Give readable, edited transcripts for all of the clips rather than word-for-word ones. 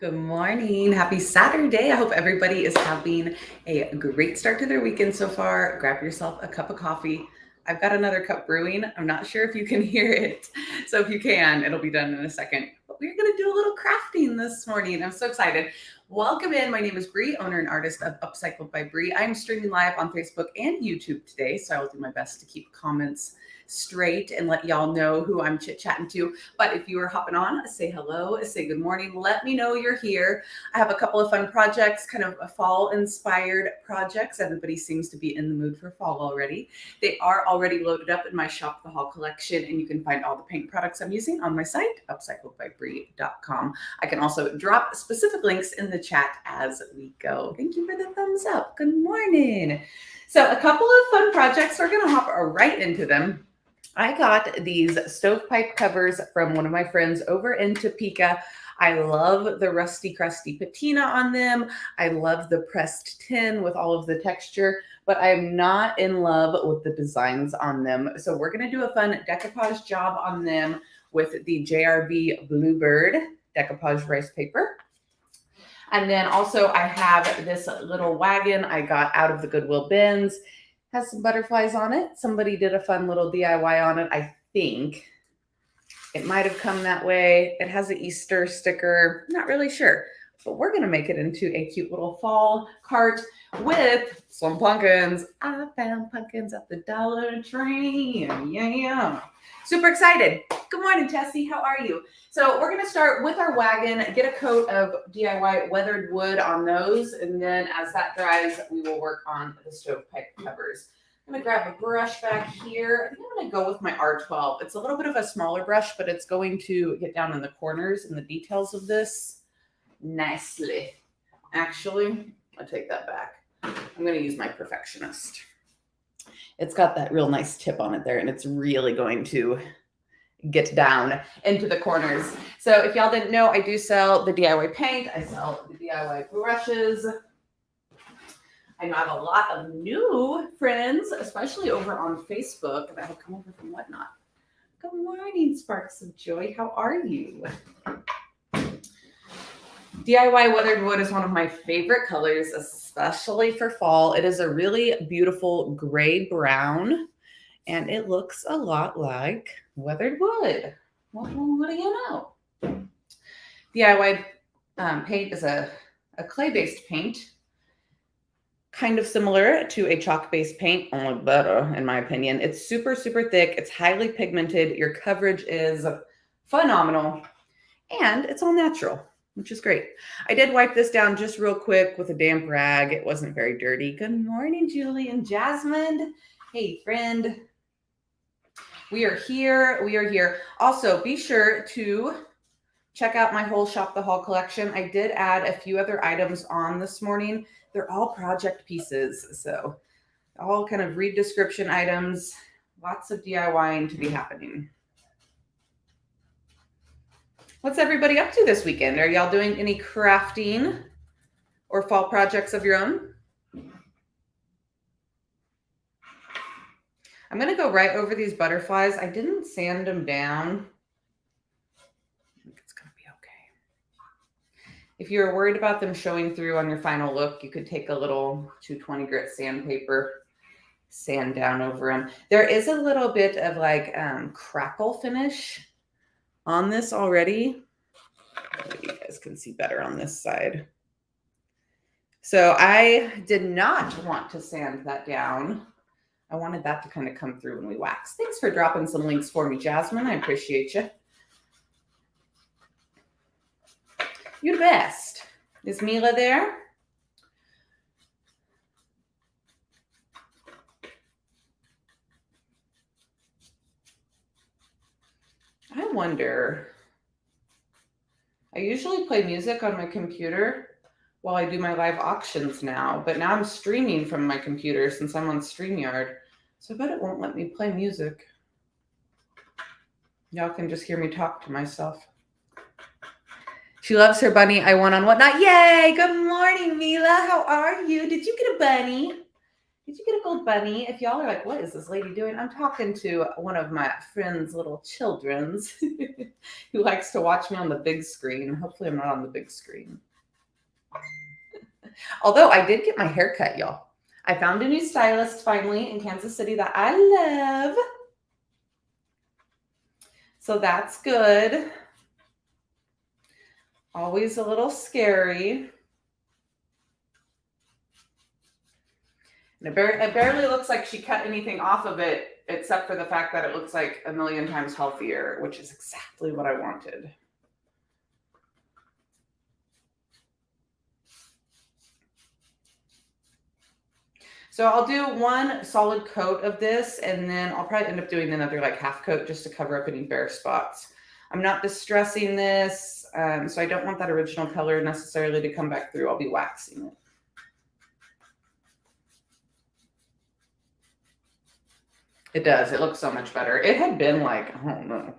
Good morning. Happy Saturday. I hope everybody is having a great start to their weekend so far. Grab yourself a cup of coffee. I've got another cup brewing. I'm not sure if you can hear it. So if you can, it'll be done in a second. But we're going to do a little crafting this morning. I'm so excited. Welcome in. My name is Bri, owner and artist of Upcycled by Bri. I'm streaming live on Facebook and YouTube today, so I will do my best to keep comments straight and let y'all know who I'm chit-chatting to. But if you are hopping on, say hello, say good morning. Let me know you're here. I have a couple of fun projects, kind of fall-inspired projects. Everybody seems to be in the mood for fall already. They are already loaded up in my Shop the Haul collection, and you can find all the paint products I'm using on my site, upcycledbybri.com. I can also drop specific links in the chat as we go. Thank you for the thumbs up. Good morning. So a couple of fun projects. We're going to hop right into them. I got these stovepipe covers from one of my friends over in Topeka. I love the rusty, crusty patina on them. I love the pressed tin with all of the texture, but I'm not in love with the designs on them. So we're going to do a fun decoupage job on them with the JRV Bluebird decoupage rice paper. And then also I have this little wagon I got out of the Goodwill bins. Has some butterflies on it. Somebody did a fun little DIY on it, I think. It might have come that way. It has an Easter sticker. Not really sure. But we're going to make it into a cute little fall cart with some pumpkins. I found pumpkins at the Dollar Tree. Yeah. Super excited. Good morning, Tessie. How are you? So we're going to start with our wagon, get a coat of DIY weathered wood on those, and then as that dries, we will work on the stovepipe covers. I'm going to grab a brush back here. I think I'm going to go with my R12. It's a little bit of a smaller brush, but it's going to get down in the corners and the details of this nicely. Actually, I'll take that back. I'm going to use my Perfectionist. It's got that real nice tip on it there, and it's really going to get down into the corners. So if y'all didn't know, I do sell the DIY paint. I sell the DIY brushes. I know I have a lot of new friends, especially over on Facebook, that have come over from Whatnot. Good morning, Sparks of Joy. How are you? DIY weathered wood is one of my favorite colors, especially for fall. It is a really beautiful gray brown, and it looks a lot like weathered wood. What do you know? DIY paint is a clay-based paint, kind of similar to a chalk-based paint, only better, in my opinion. It's super, super thick. It's highly pigmented. Your coverage is phenomenal, and it's all natural, which is great. I did wipe this down just real quick with a damp rag. It wasn't very dirty. Good morning, Julie and Jasmine. Hey, friend. We are here. We are here. Also, be sure to check out my whole Shop the Haul collection. I did add a few other items on this morning. They're all project pieces, so all kind of read description items. Lots of DIYing to be happening. What's everybody up to this weekend? Are y'all doing any crafting or fall projects of your own? I'm going to go right over these butterflies. I didn't sand them down. I think it's going to be okay. If you're worried about them showing through on your final look, you could take a little 220 grit sandpaper, sand down over them. There is a little bit of like crackle finish on this already. Maybe you guys can see better on this side. So I did not want to sand that down. I wanted that to kind of come through when we wax. Thanks for dropping some links for me, Jasmine. I appreciate you. You're the best. Is Mila there? I wonder. I usually play music on my computer while I do my live auctions now, but now I'm streaming from my computer since I'm on StreamYard. So I bet it won't let me play music. Y'all can just hear me talk to myself. She loves her bunny. I won on Whatnot. Yay! Good morning, Mila. How are you? Did you get a bunny? Did you get a gold bunny? If y'all are like, what is this lady doing? I'm talking to one of my friend's little children's who likes to watch me on the big screen. Hopefully I'm not on the big screen. Although I did get my hair cut, y'all. I found a new stylist finally in Kansas City that I love. So that's good. Always a little scary. And it barely looks like she cut anything off of it, except for the fact that it looks like a million times healthier, which is exactly what I wanted. So I'll do one solid coat of this, and then I'll probably end up doing another like half coat just to cover up any bare spots. I'm not distressing this, so I don't want that original color necessarily to come back through. I'll be waxing it. It does. It looks so much better. It had been like, I don't know,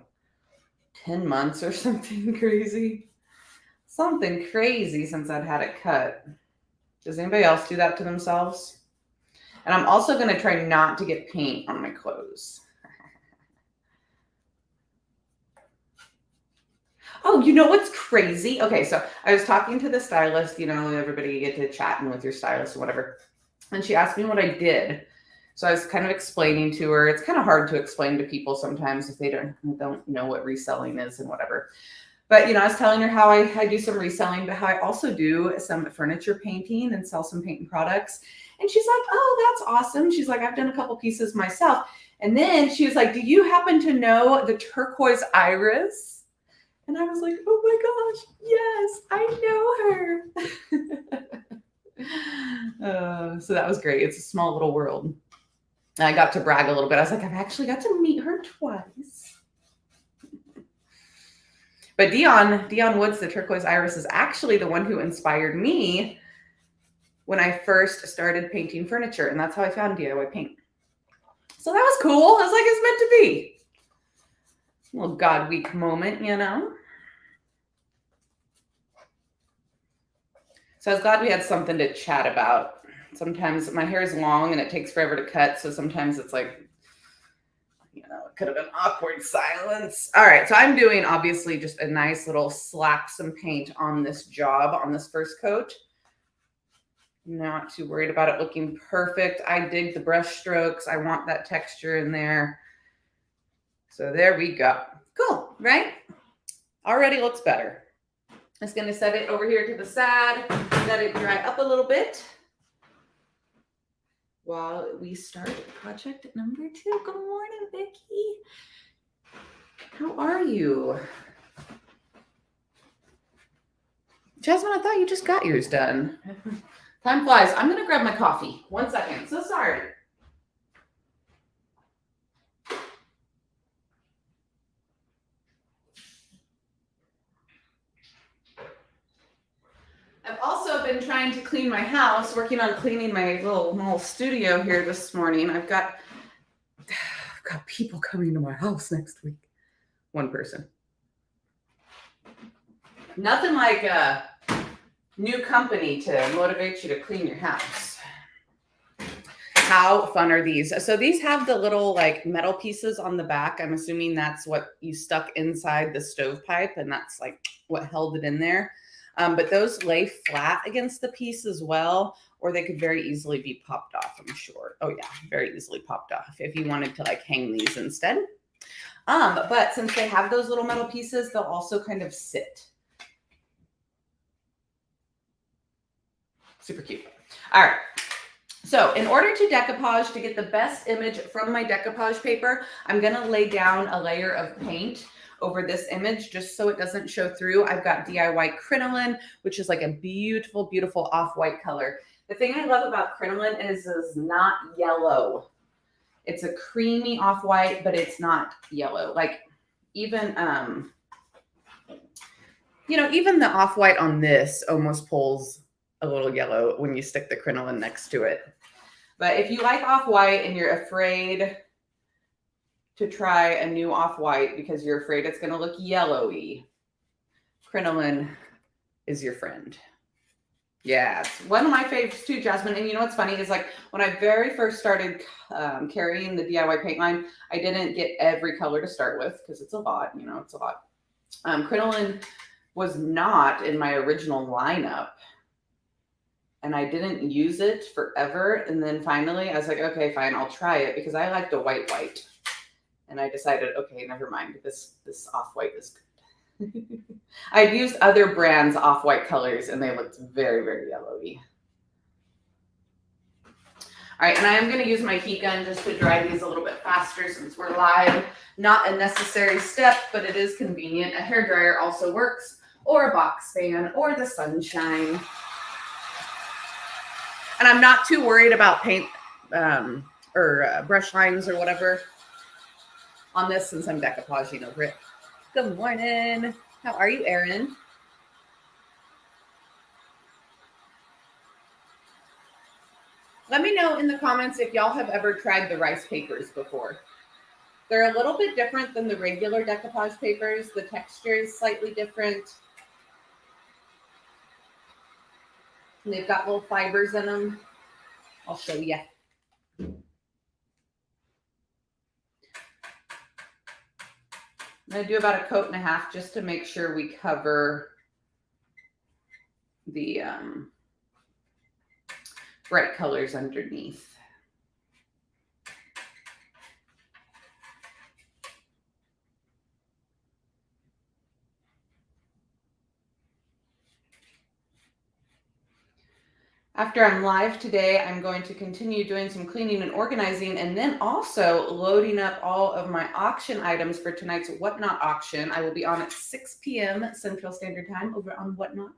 10 months or something crazy. Something crazy since I'd had it cut. Does anybody else do that to themselves? And I'm also going to try not to get paint on my clothes. Oh, you know what's crazy? Okay, so I was talking to the stylist, you know, everybody get to chatting with your stylist or whatever. And she asked me what I did. So I was kind of explaining to her. It's kind of hard to explain to people sometimes if they don't know what reselling is and whatever. But, you know, I was telling her how I do some reselling, but how I also do some furniture painting and sell some painting products. And she's like, oh, that's awesome. She's like, I've done a couple pieces myself. And then she was like, do you happen to know the turquoise iris? And I was like, oh my gosh, yes, I know her. So that was great. It's a small little world. And I got to brag a little bit. I was like, I've actually got to meet her twice. But Dion Woods, the turquoise iris, is actually the one who inspired me when I first started painting furniture. And that's how I found DIY paint. So that was cool. I was like, it's meant to be. A little God Week moment, you know? So I was glad we had something to chat about. Sometimes my hair is long and it takes forever to cut. So sometimes it's like, you know, it could have been awkward silence. All right. So I'm doing obviously just a nice little slap some paint on this job, on this first coat. Not too worried about it looking perfect. I dig the brush strokes. I want that texture in there. So there we go. Cool, right? Already looks better. I'm just going to set it over here to the side, let it dry up a little bit while we start project number 2. Good morning, Vicky. How are you? Jasmine, I thought you just got yours done. Time flies. I'm going to grab my coffee. 1 second. So sorry. I've also been trying to clean my house, working on cleaning my little studio here this morning. I've got people coming to my house next week. One person. Nothing like a new company to motivate you to clean your house. How fun are these? So these have the little like metal pieces on the back. I'm assuming that's what you stuck inside the stovepipe, and that's like what held it in there. But those lay flat against the piece as well, or they could very easily be popped off, I'm sure. Oh yeah, very easily popped off if you wanted to like hang these instead. But since they have those little metal pieces, they'll also kind of sit. Super cute. All right. So in order to decoupage, to get the best image from my decoupage paper, I'm going to lay down a layer of paint over this image just so it doesn't show through. I've got DIY crinoline, which is like a beautiful, beautiful off-white color. The thing I love about crinoline is it's not yellow. It's a creamy off-white, but it's not yellow. Like even, you know, even the off-white on this almost pulls a little yellow when you stick the crinoline next to it. But if you like off-white and you're afraid to try a new off-white because you're afraid it's going to look yellowy, crinoline is your friend. Yeah, it's one of my favorites too, Jasmine. And you know what's funny is like when I very first started carrying the DIY paint line, I didn't get every color to start with because it's a lot, you know, it's a lot. Crinoline was not in my original lineup and I didn't use it forever. And then finally I was like, okay, fine, I'll try it because I like the white. And I decided, okay, never mind. This off-white is good. I've used other brands off-white colors and they looked very, very yellowy. All right, and I am going to use my heat gun just to dry these a little bit faster since we're live. Not a necessary step, but it is convenient. A hairdryer also works, or a box fan, or the sunshine. And I'm not too worried about paint or brush lines or whatever on this since I'm decoupaging over it. Good morning. How are you, Erin? Let me know in the comments if y'all have ever tried the rice papers before. They're a little bit different than the regular decoupage papers. The texture is slightly different. And they've got little fibers in them. I'll show you. I'm going to do about a coat and a half just to make sure we cover the bright colors underneath. After I'm live today, I'm going to continue doing some cleaning and organizing and then also loading up all of my auction items for tonight's Whatnot auction. I will be on at 6 p.m. Central Standard Time over on Whatnot.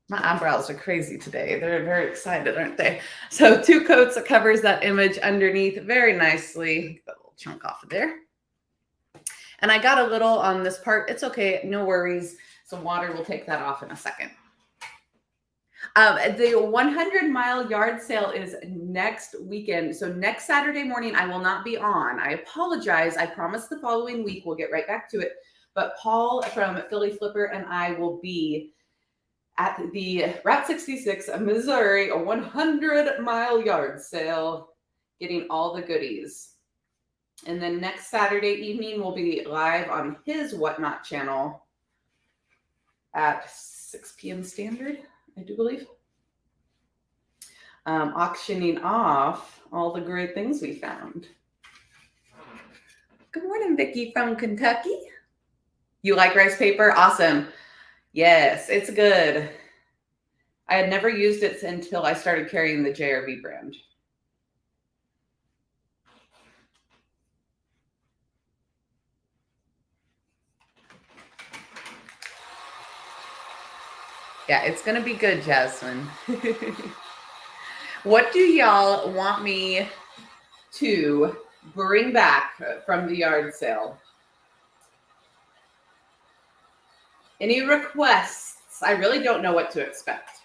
My eyebrows are crazy today. They're very excited, aren't they? So 2 coats that covers that image underneath very nicely. Got a little chunk off of there. And I got a little on this part. It's okay, no worries. Some water will take that off in a second. The 100-mile yard sale is next weekend. So next Saturday morning, I will not be on. I apologize. I promise the following week we'll get right back to it. But Paul from Philly Flipper and I will be at the Route 66 Missouri 100-mile yard sale, getting all the goodies. And then next Saturday evening, we'll be live on his Whatnot channel at 6 p.m. Standard, I do believe. Auctioning off all the great things we found. Good morning, Vicki from Kentucky. You like rice paper? Awesome. Yes, it's good. I had never used it until I started carrying the JRV brand. Yeah, it's going to be good, Jasmine. What do y'all want me to bring back from the yard sale? Any requests? I really don't know what to expect.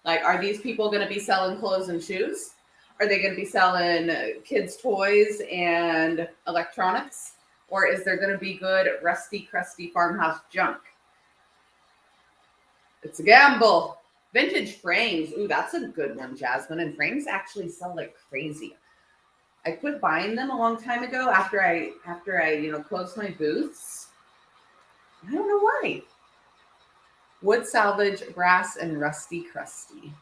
Like, are these people going to be selling clothes and shoes? Are they going to be selling kids' toys and electronics? Or is there going to be good, rusty, crusty farmhouse junk? It's a gamble. Vintage frames. Ooh, that's a good one, Jasmine. And frames actually sell like crazy. I quit buying them a long time ago after I closed my booths. I don't know why. Wood salvage, brass, and rusty crusty.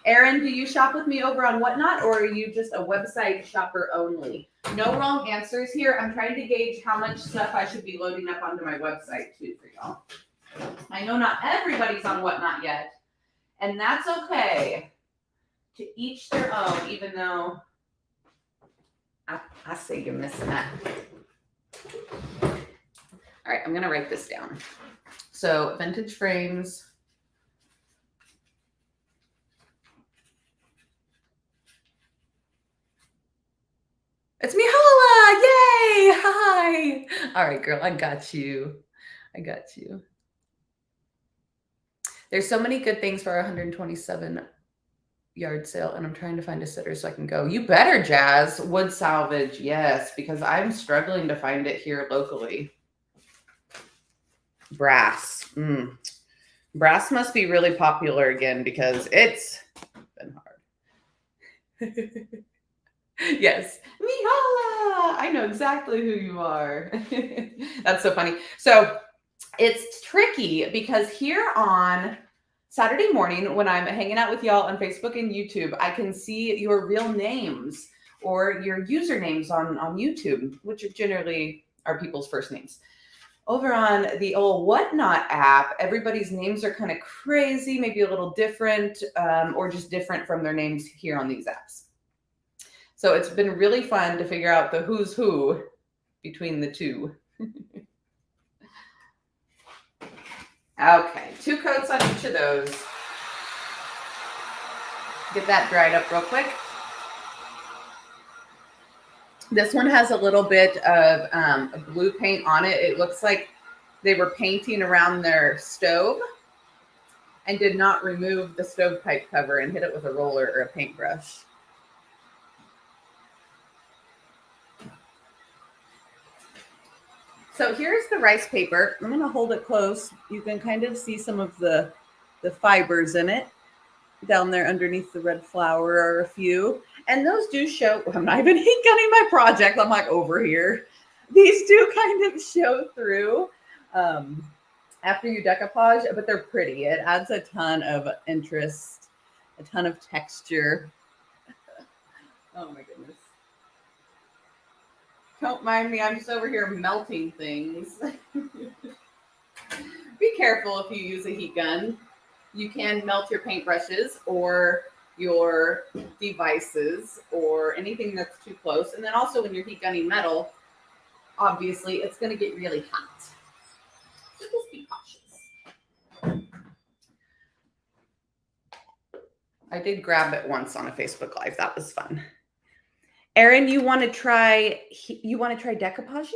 Erin, do you shop with me over on Whatnot, or are you just a website shopper only? No wrong answers here. I'm trying to gauge how much stuff I should be loading up onto my website too for y'all. I know not everybody's on Whatnot yet, and that's okay. To each their own, even though I say you're missing that. All right, I'm going to write this down. So vintage frames. It's me, Hola! Yay! Hi! All right, girl, I got you. I got you. There's so many good things for our 127 yard sale, and I'm trying to find a sitter so I can go. You better, Jazz. Wood salvage, yes, because I'm struggling to find it here locally. Brass. Brass must be really popular again because it's been hard. Yes. Mihala! I know exactly who you are. That's so funny. So it's tricky because here on Saturday morning, when I'm hanging out with y'all on Facebook and YouTube, I can see your real names or your usernames on YouTube, which generally are people's first names. Over on the old Whatnot app, everybody's names are kind of crazy, maybe a little different, or just different from their names here on these apps. So it's been really fun to figure out the who's who between the two. Okay, 2 coats on each of those. Get that dried up real quick. This one has a little bit of blue paint on it. It looks like they were painting around their stove and did not remove the stovepipe cover and hit it with a roller or a paintbrush. So here's the rice paper. I'm going to hold it close. You can kind of see some of the fibers in it. Down there underneath the red flower are a few. And those do show, I'm not even heat gunning my project. I'm like over here. These do kind of show through after you decoupage, but they're pretty. It adds a ton of interest, a ton of texture. Oh my goodness. Don't mind me, I'm just over here melting things. Be careful if you use a heat gun. You can melt your paintbrushes or your devices or anything that's too close. And then also when you're heat gunning metal, obviously it's going to get really hot. So just be cautious. I did grab it once on a Facebook Live. That was fun. Erin, you want to try decoupaging?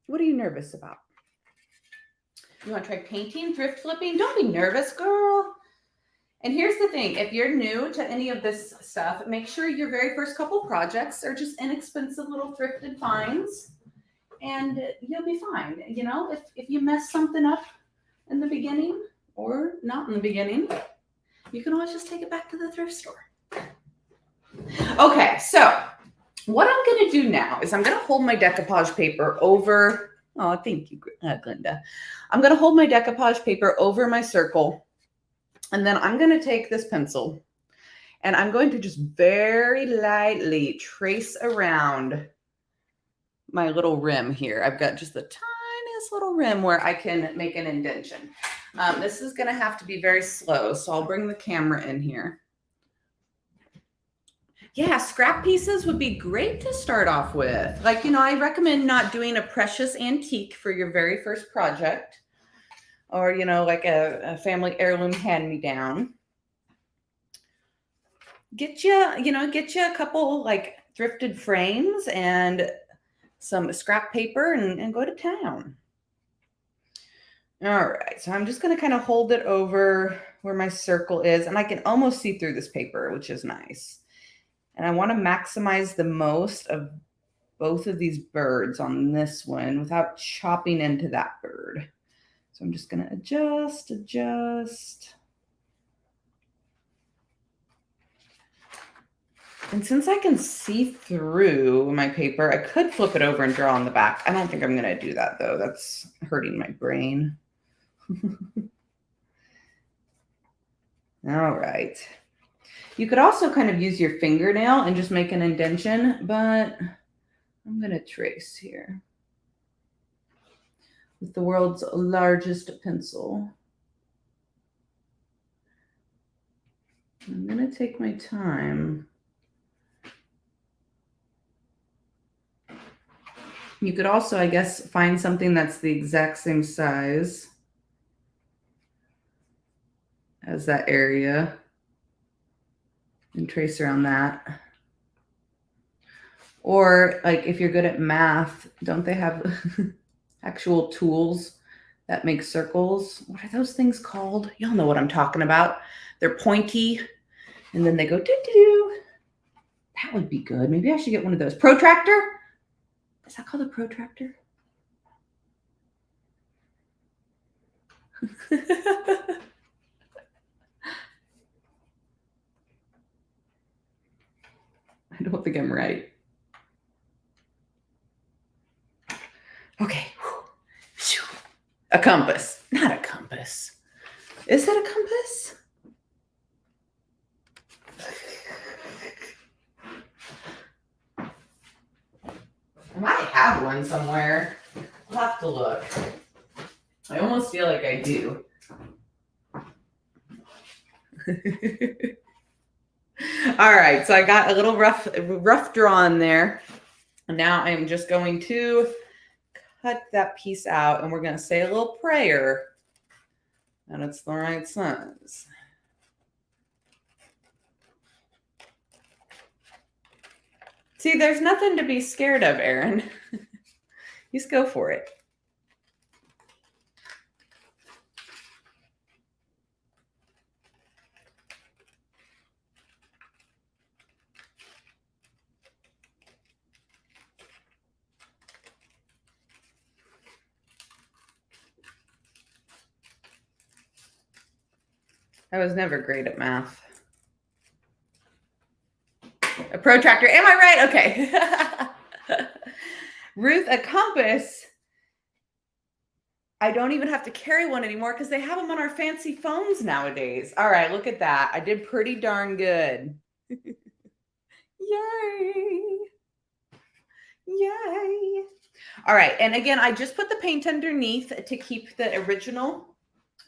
What are you nervous about? You want to try painting, thrift flipping? Don't be nervous, girl. And here's the thing. If you're new to any of this stuff, make sure your very first couple projects are just inexpensive little thrifted finds. And you'll be fine. You know, if you mess something up in the beginning or not in the beginning, you can always just take it back to the thrift store. Okay, so what I'm going to do now is I'm going to hold my decoupage paper over. Oh, thank you, Glenda. I'm going to hold my decoupage paper over my circle. And then I'm going to take this pencil and I'm going to just very lightly trace around my little rim here. I've got just the tiniest little rim where I can make an indentation. This is going to have to be very slow. So I'll bring the camera in here. Yeah, scrap pieces would be great to start off with. Like, you know, I recommend not doing a precious antique for your very first project or, you know, like a family heirloom hand-me-down. Get you a couple like thrifted frames and some scrap paper and go to town. All right, so I'm just going to kind of hold it over where my circle is, and I can almost see through this paper, which is nice. And I want to maximize the most of both of these birds on this one without chopping into that bird. So I'm just going to adjust. And since I can see through my paper, I could flip it over and draw on the back. I don't think I'm going to do that, though. That's hurting my brain. All right. You could also kind of use your fingernail and just make an indentation, but I'm going to trace here with the world's largest pencil. I'm going to take my time. You could also, I guess, find something that's the exact same size as that area and trace around that. Or like if you're good at math, don't they have actual tools that make circles? What are those things called? Y'all know what I'm talking about. They're pointy and then they go doo-doo-doo. That would be good. Maybe I should get one of those. Protractor? Is that called a protractor? I'm right. Okay. A compass. Not a compass. Is it a compass? I might have one somewhere. I'll have to look. I almost feel like I do. All right, so I got a little rough drawn there. And now I'm just going to cut that piece out, and we're going to say a little prayer that it's the right size. See, there's nothing to be scared of, Erin. Just go for it. I was never great at math. A protractor. Am I right? Okay. Ruth, a compass. I don't even have to carry one anymore because they have them on our fancy phones nowadays. All right, look at that. I did pretty darn good. Yay. Yay. All right, and again, I just put the paint underneath to keep the original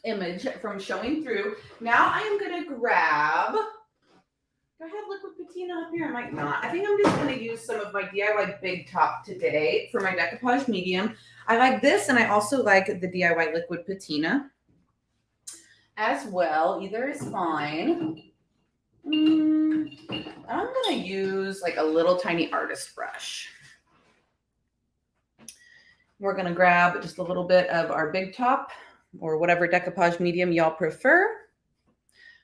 image from showing through. Now I am going to grab, do I have liquid patina up here? I might not. I think I'm just going to use some of my DIY Big Top today for my decoupage medium. I like this, and I also like the DIY liquid patina as well. Either is fine. I'm going to use like a little tiny artist brush. We're going to grab just a little bit of our Big Top or whatever decoupage medium y'all prefer.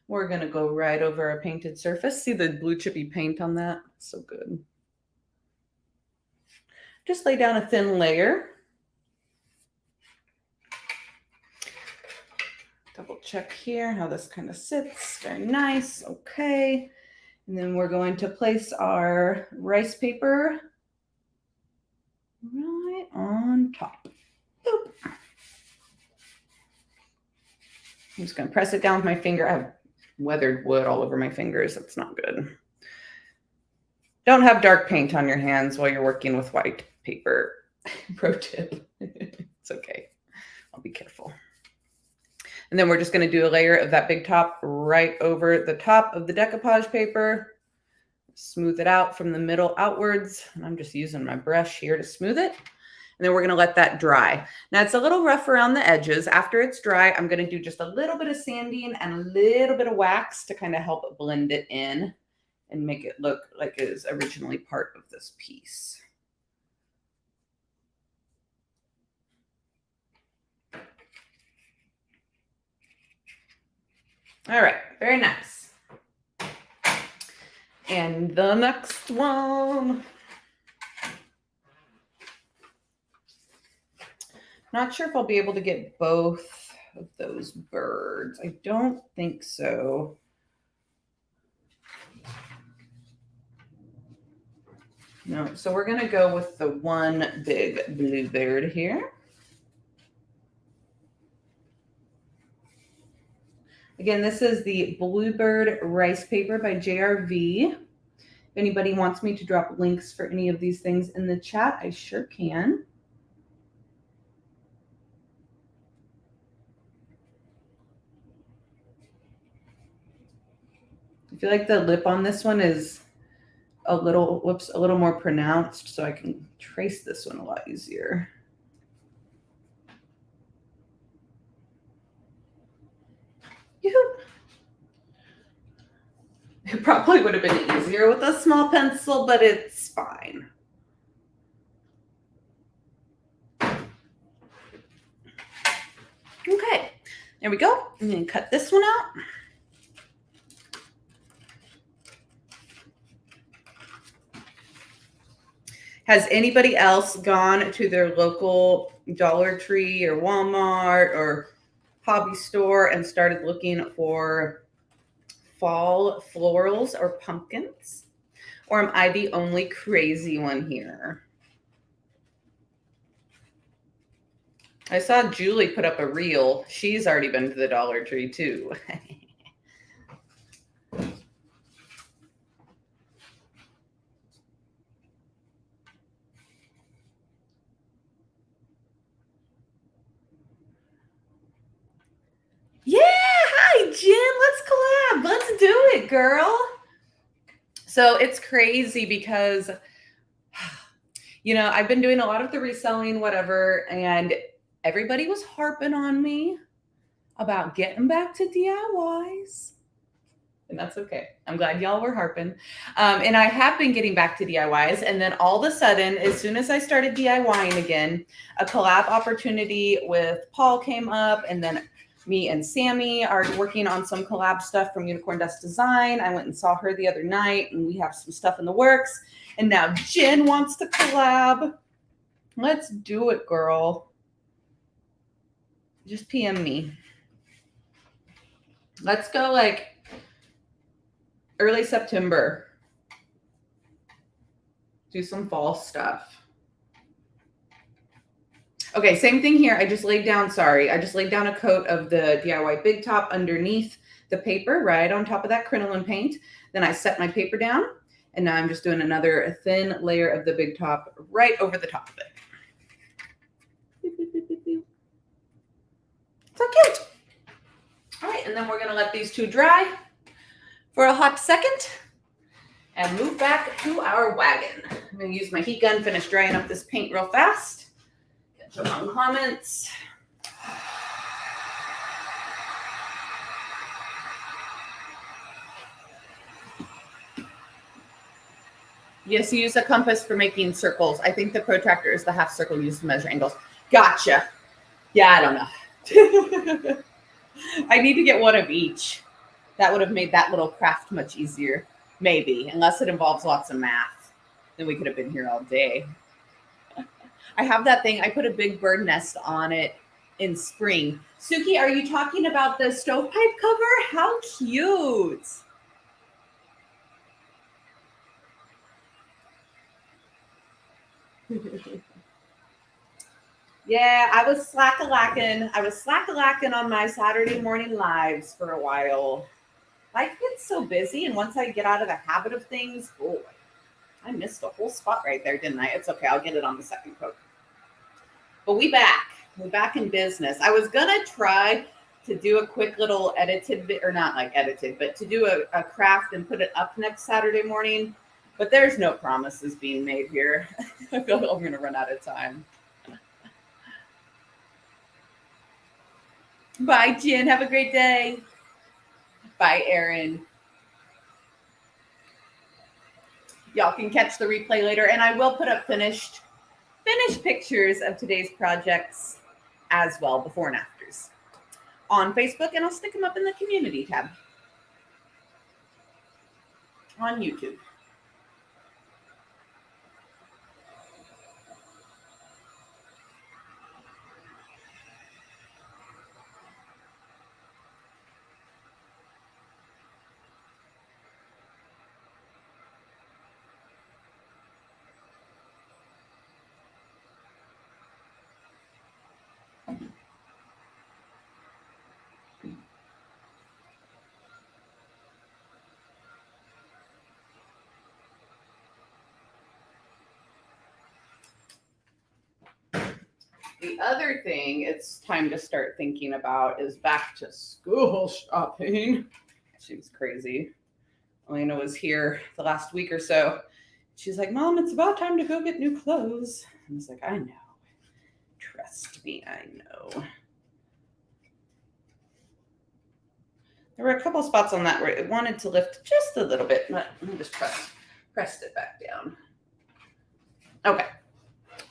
We're going to go right over a painted surface. See the blue chippy paint on that? So good. Just lay down a thin layer. Double check here how this kind of sits. Very nice. Okay. And then we're going to place our rice paper right on top. Boop. I'm just going to press it down with my finger. I have weathered wood all over my fingers. That's not good. Don't have dark paint on your hands while you're working with white paper. Pro tip. It's okay. I'll be careful. And then we're just going to do a layer of that Big Top right over the top of the decoupage paper. Smooth it out from the middle outwards. And I'm just using my brush here to smooth it. And then we're going to let that dry. Now it's a little rough around the edges. After it's dry, I'm going to do just a little bit of sanding and a little bit of wax to kind of help blend it in and make it look like it is originally part of this piece. All right, very nice. And the next one. Not sure if I'll be able to get both of those birds. I don't think so. No, so we're going to go with the one big blue bird here. Again, this is the Bluebird Rice Paper by JRV. If anybody wants me to drop links for any of these things in the chat, I sure can. I feel like the lip on this one is a little, whoops, a little more pronounced, so I can trace this one a lot easier. Yoo-hoo. It probably would have been easier with a small pencil, but it's fine. Okay, there we go. I'm going to cut this one out. Has anybody else gone to their local Dollar Tree or Walmart or hobby store and started looking for fall florals or pumpkins? Or am I the only crazy one here? I saw Julie put up a reel. She's already been to the Dollar Tree too. Yeah, hi Jen, let's collab. Let's do it, girl. So it's crazy because, you know, I've been doing a lot of the reselling, whatever, and everybody was harping on me about getting back to DIYs. And that's okay. I'm glad y'all were harping. And I have been getting back to DIYs. And then all of a sudden, as soon as I started DIYing again, a collab opportunity with Paul came up. And then me and Sammy are working on some collab stuff from Unicorn Dust Design. I went and saw her the other night, and we have some stuff in the works. And now Jen wants to collab. Let's do it, girl. Just PM me. Let's go like early September. Do some fall stuff. Okay, same thing here. I just laid down a coat of the DIY Big Top underneath the paper, right on top of that crinoline paint. Then I set my paper down, and now I'm just doing another thin layer of the Big Top right over the top of it. So cute. All right, and then we're gonna let these two dry for a hot second and move back to our wagon. I'm gonna use my heat gun, finish drying up this paint real fast. Get some comments. Yes, you use a compass for making circles. I think the protractor is the half circle used to measure angles. Gotcha. Yeah, I don't know. I need to get one of each. That would have made that little craft much easier. Maybe, unless it involves lots of math. Then we could have been here all day. I have that thing. I put a big bird nest on it in spring. Suki, are you talking about the stovepipe cover? How cute. Yeah, I was slack-a-lacking. On my Saturday morning lives for a while. Life gets so busy, and once I get out of the habit of things, boy, I missed a whole spot right there, didn't I? It's okay. I'll get it on the second coat. But we're back in business. I was gonna try to do a quick little edited bit, or not like edited, but to do a craft and put it up next Saturday morning. But there's no promises being made here. I feel like I'm gonna run out of time. Bye, Jen. Have a great day. Bye, Erin. Y'all can catch the replay later, and I will put up finished pictures of today's projects as well, before and afters, on Facebook, and I'll stick them up in the community tab on YouTube. The other thing it's time to start thinking about is back to school shopping. Seems crazy. Elena was here the last week or so. She's like, Mom, it's about time to go get new clothes. I was like, I know. Trust me, I know. There were a couple spots on that where it wanted to lift just a little bit, but I just pressed it back down. Okay,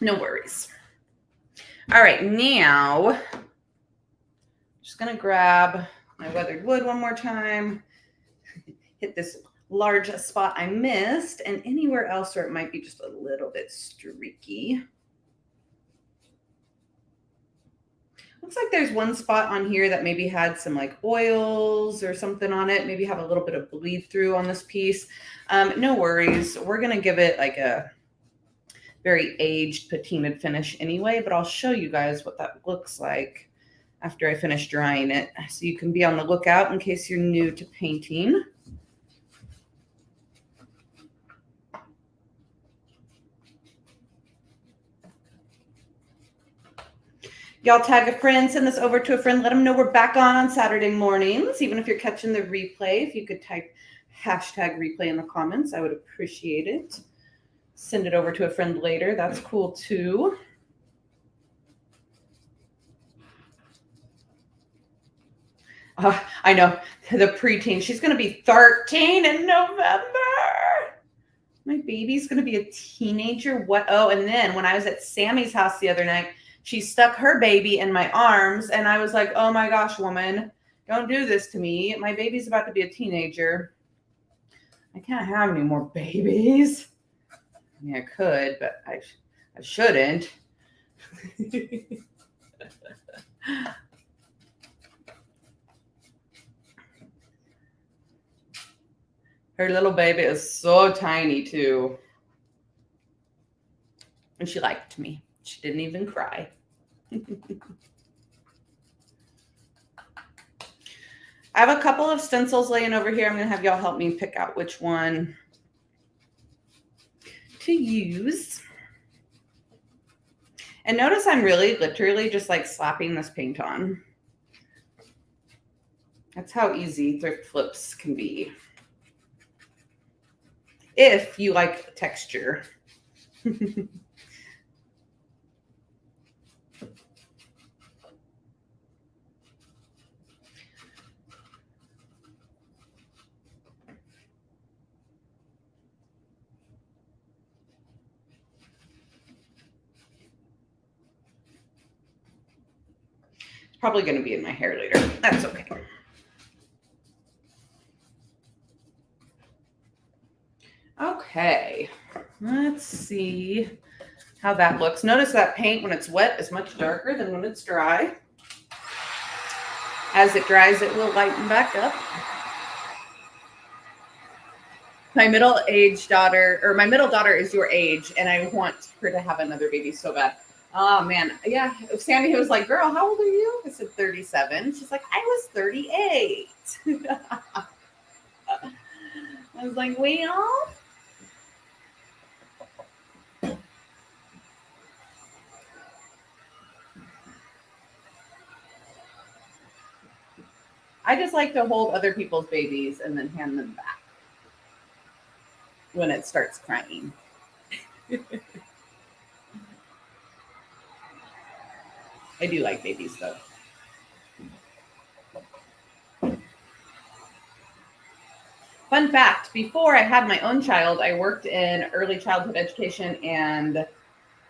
no worries. All right, now I'm just gonna grab my weathered wood one more time, hit this large spot I missed, and anywhere else where it might be just a little bit streaky. Looks like there's one spot on here that maybe had some like oils or something on it. Maybe have a little bit of bleed through on this piece. No worries. We're going to give it like a very aged patinaed finish anyway, but I'll show you guys what that looks like after I finish drying it, so you can be on the lookout in case you're new to painting. Y'all tag a friend, send this over to a friend, let them know we're back on Saturday mornings. Even if you're catching the replay, if you could type hashtag replay in the comments, I would appreciate it. Send it over to a friend later. That's cool too. I know, the preteen. She's going to be 13 in November. My baby's going to be a teenager. What? Oh, and then when I was at Sammy's house the other night, she stuck her baby in my arms, and I was like, oh my gosh, woman, don't do this to me. My baby's about to be a teenager. I can't have any more babies. I mean, I could, but I shouldn't. Her little baby is so tiny too. And she liked me. She didn't even cry. I have a couple of stencils laying over here. I'm going to have y'all help me pick out which one to use. And notice I'm really literally just like slapping this paint on. That's how easy thrift flips can be. If you like texture. Probably going to be in my hair later. That's okay. Okay, let's see how that looks. Notice that paint when it's wet is much darker than when it's dry. As it dries, it will lighten back up. My middle daughter is your age, and I want her to have another baby so bad. Oh man, yeah. Sandy was like, girl, how old are you? I said 37. She's like, I was 38. I was like, well, I just like to hold other people's babies and then hand them back when it starts crying. I do like babies though. Fun fact, before I had my own child, I worked in early childhood education, and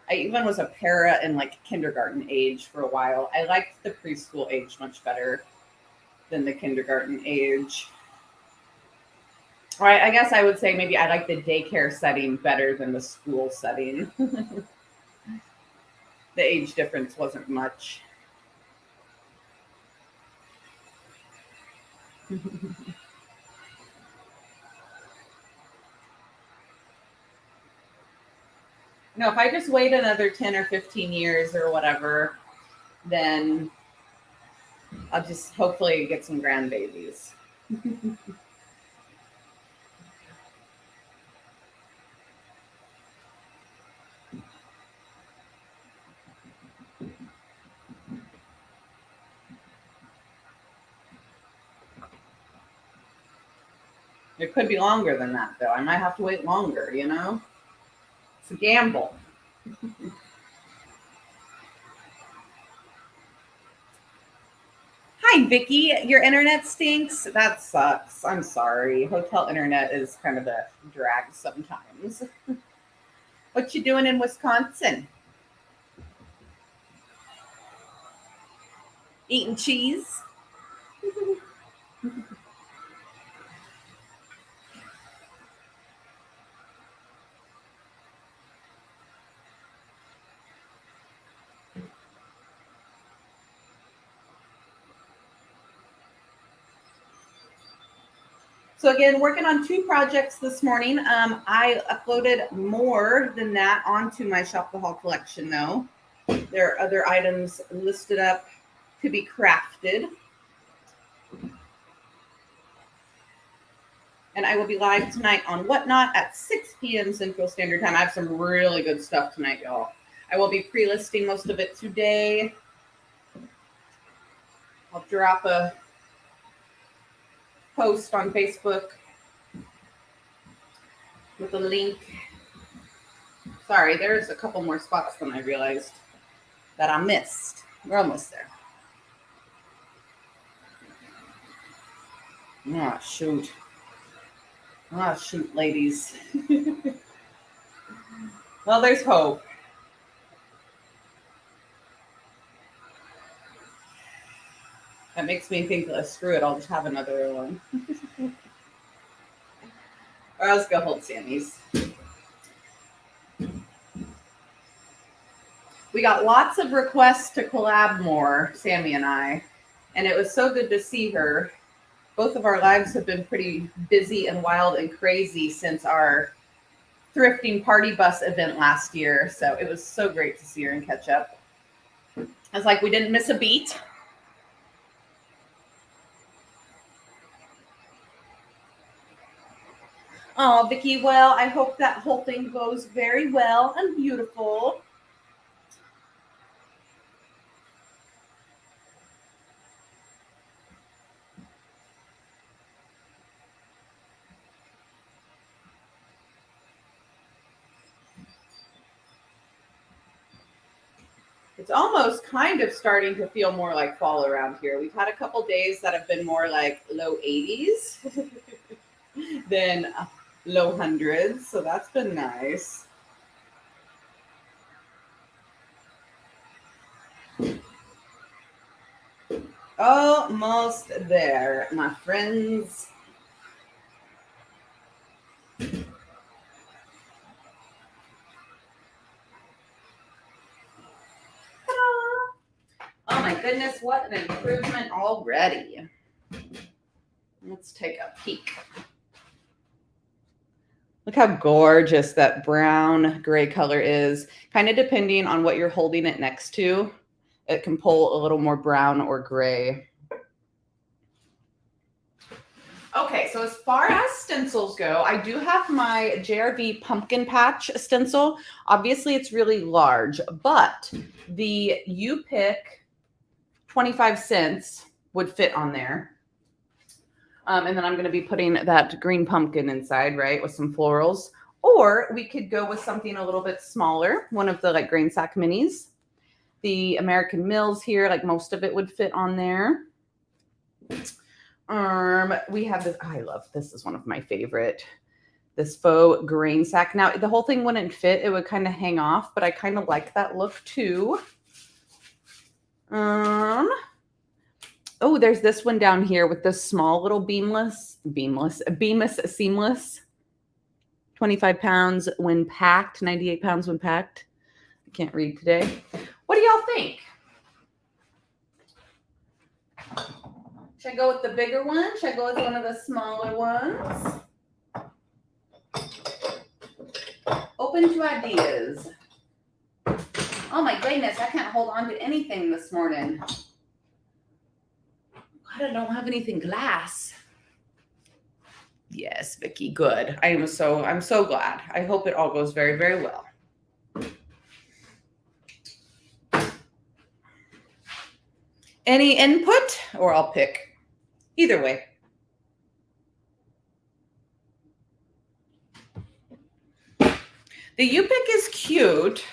I even was a para in like kindergarten age for a while. I liked the preschool age much better than the kindergarten age. Or I guess I would say maybe I like the daycare setting better than the school setting. The age difference wasn't much. No, if I just wait another 10 or 15 years or whatever, then I'll just hopefully get some grandbabies. It could be longer than that, though. I might have to wait longer, you know? It's a gamble. Hi, Vicky. Your internet stinks? That sucks. I'm sorry. Hotel internet is kind of a drag sometimes. What you doing in Wisconsin? Eating cheese? So again, working on 2 projects this morning. I uploaded more than that onto my Shop the Haul collection though. There are other items listed up to be crafted. And I will be live tonight on Whatnot at 6 p.m. Central Standard Time. I have some really good stuff tonight, y'all. I will be pre-listing most of it today. I'll drop a post on Facebook with a link. Sorry, there's a couple more spots than I realized that I missed. We're almost there. Ah, shoot. Ah, shoot, ladies. Well, there's hope. That makes me think, screw it, I'll just have another one. Or I'll just go hold Sammy's. We got lots of requests to collab more, Sammy and I, and it was so good to see her. Both of our lives have been pretty busy and wild and crazy since our thrifting party bus event last year, so it was so great to see her and catch up. It's like we didn't miss a beat. Oh, Vicki, well, I hope that whole thing goes very well and beautiful. It's almost kind of starting to feel more like fall around here. We've had a couple days that have been more like low 80s than low hundreds, so that's been nice. Almost there, my friends. Oh my goodness, what an improvement already. Let's take a peek. Look how gorgeous that brown gray color is. Kind of depending on what you're holding it next to, it can pull a little more brown or gray. Okay, so as far as stencils go, I do have my JRV Pumpkin Patch stencil. Obviously, it's really large, but the You Pick 25 cents would fit on there. And then I'm going to be putting that green pumpkin inside, right, with some florals. Or we could go with something a little bit smaller, one of the like grain sack minis. The American Mills here, like most of it would fit on there. We have this, I love, this is one of my favorite, this faux grain sack. Now, the whole thing wouldn't fit. It would kind of hang off, but I kind of like that look too. Oh, there's this one down here with this small little beamless seamless. 25 pounds when packed, 98 pounds when packed. I can't read today. What do y'all think? Should I go with the bigger one? Should I go with one of the smaller ones? Open to ideas. Oh my goodness, I can't hold on to anything this morning. I don't have anything glass. Yes, Vicki, good. I'm so glad. I hope it all goes very, very well. Any input, or I'll pick. Either way. The U-Pick is cute.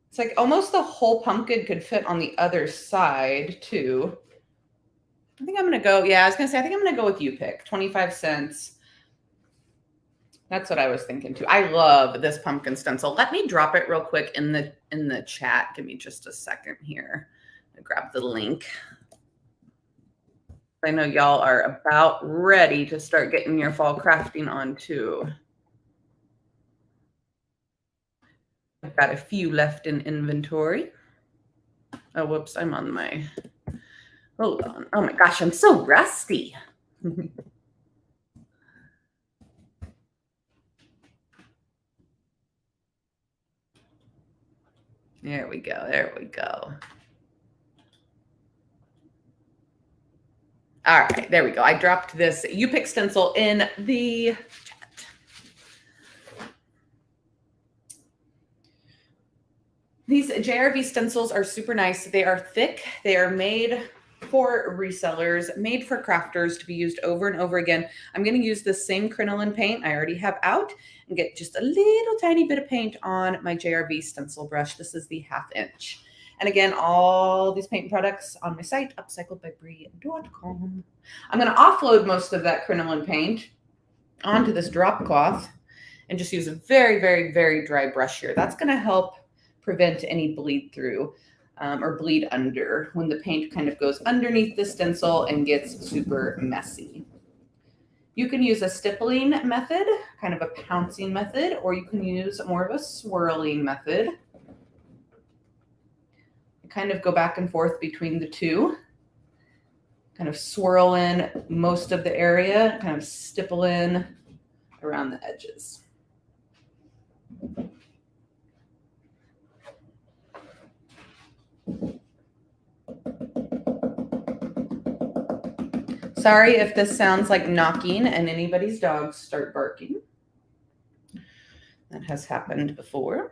It's like almost the whole pumpkin could fit on the other side too. I think I'm going to go, yeah, I was going to say, I think I'm going to go with U-Pick, 25 cents. That's what I was thinking too. I love this pumpkin stencil. Let me drop it real quick in the chat. Give me just a second here. I'll grab the link. I know y'all are about ready to start getting your fall crafting on too. I've got a few left in inventory. Oh, whoops, I'm on my, hold on. Oh my gosh, I'm so rusty. There we go. There we go. All right, there we go. I dropped this You Pick stencil in the chat. These JRV stencils are super nice. They are thick. They are made for resellers, made for crafters to be used over and over again. I'm going to use the same crinoline paint I already have out and get just a little tiny bit of paint on my JRV stencil brush. This is the 1/2 inch. And again, all these paint products on my site, upcycledbybrie.com. I'm going to offload most of that crinoline paint onto this drop cloth and just use a very, very, very dry brush here. That's going to help prevent any bleed through or bleed under when the paint kind of goes underneath the stencil and gets super messy. You can use a stippling method, kind of a pouncing method, or you can use more of a swirling method. Kind of go back and forth between the two. Kind of swirl in most of the area, kind of stipple in around the edges. Sorry if this sounds like knocking and anybody's dogs start barking. That has happened before.